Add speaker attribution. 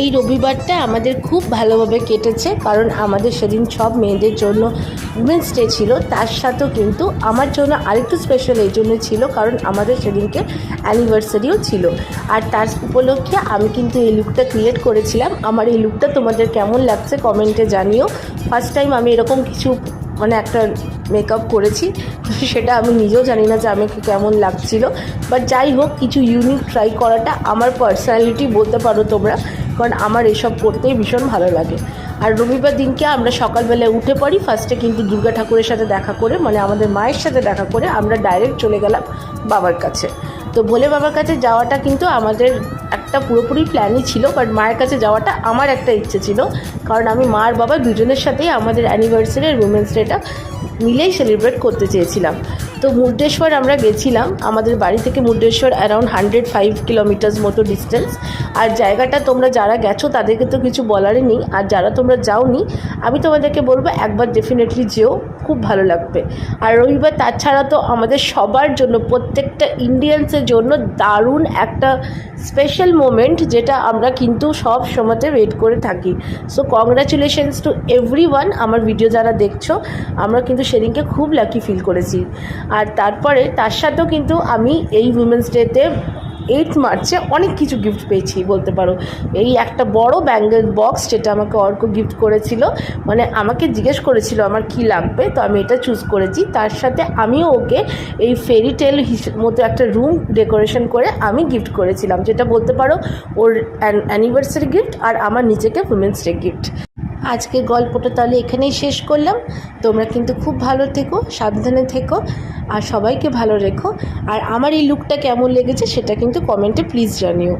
Speaker 1: এই রবিবারটা আমাদের খুব ভালোভাবে কেটেছে, কারণ আমাদের সেদিন সব মেয়েদের জন্য উমেন্স ডে ছিল। তার সাথেও কিন্তু আমার জন্য আরেকটু স্পেশাল এই জন্য ছিল, কারণ আমাদের সেদিনকে অ্যানিভার্সারিও ছিল। আর তার উপলক্ষে আমি কিন্তু এই লুকটা ক্রিয়েট করেছিলাম। আমার এই লুকটা তোমাদের কেমন লাগছে কমেন্টে জানিও। ফার্স্ট টাইম আমি এরকম কিছু একটা মেকআপ করেছি, সেটা আমি নিজেও জানি না যে আমাকে কেমন লাগছিল। বাট যাই হোক, কিছু ইউনিক ট্রাই করাটা আমার পার্সোনালিটি বলতে পারো তোমরা, কারণ আমার এসব করতেই ভীষণ ভালো লাগে। আর রবিবার দিনকে আমরা সকালবেলায় উঠে পড়ি, ফার্স্টে কিন্তু দুর্গা ঠাকুরের সাথে দেখা করে, মানে আমাদের মায়ের সাথে দেখা করে আমরা ডাইরেক্ট চলে গেলাম বাবার কাছে। তো ভোলে বাবার কাছে যাওয়াটা কিন্তু আমাদের একটা পুরোপুরি প্ল্যানই ছিল, বাট মায়ের কাছে যাওয়াটা আমার একটা ইচ্ছে ছিল, কারণ আমি মা আর বাবা দুজনের সাথেই আমাদের অ্যানিভার্সারি আর উমেন্স ডেটা মিলেই সেলিব্রেট করতে চেয়েছিলাম। তো মুর্ডেশ্বর আমরা গেছিলাম, আমাদের বাড়ি থেকে মুর্ডেশ্বর অ্যারাউন্ড 105 কিলোমিটার্স মতো ডিস্টেন্স। আর জায়গাটা তোমরা যারা গেছো তাদেরকে তো কিছু বলারই নেই, আর যারা তোমরা যাওনি আমি তোমাদেরকে বলবো একবার ডেফিনেটলি যেও, খুব ভালো লাগবে। আর রবিবার তাছাড়া তো আমাদের সবার জন্য, প্রত্যেকটা ইন্ডিয়ানসের জন্য দারুণ একটা স্পেশাল মোমেন্ট, যেটা আমরা কিন্তু সব সময়তে ওয়েট করে থাকি। So congratulations to everyone. আমার ভিডিও যারা দেখছো, আমরা কিন্তু সেদিনকে খুব লাকি ফিল করেছি। আর তারপরে তার সাথেও কিন্তু আমি এই উইমেন্স ডেতে 8 মার্চে অনেক কিছু গিফট পেয়েছি বলতে পারো। এই একটা বড় ব্যাঙ্গেল বক্স, যেটা আমাকে অর্ক গিফট করেছিল, মানে আমাকে জিজ্ঞেস করেছিল আমার কি লাগবে, তো আমি এটা চুজ করেছি। তার সাথে আমিও ওকে এই ফেরি টেল মতো একটা রুম ডেকোরেশন করে আমি গিফট করেছিলাম, যেটা বলতে পারো ওর অ্যানিভার্সারি গিফট আর আমার নিজেকে উইমেন্স ডে গিফট। আজকের গল্পটা তাহলে এখানেই শেষ করলাম। তোমরা কিন্তু খুব ভালো থেকো, সাবধানে থেকো, আর সবাইকে ভালো রেখো। আর আমার এই লুকটা কেমন লেগেছে সেটা কিন্তু কমেন্টে প্লিজ জানিও।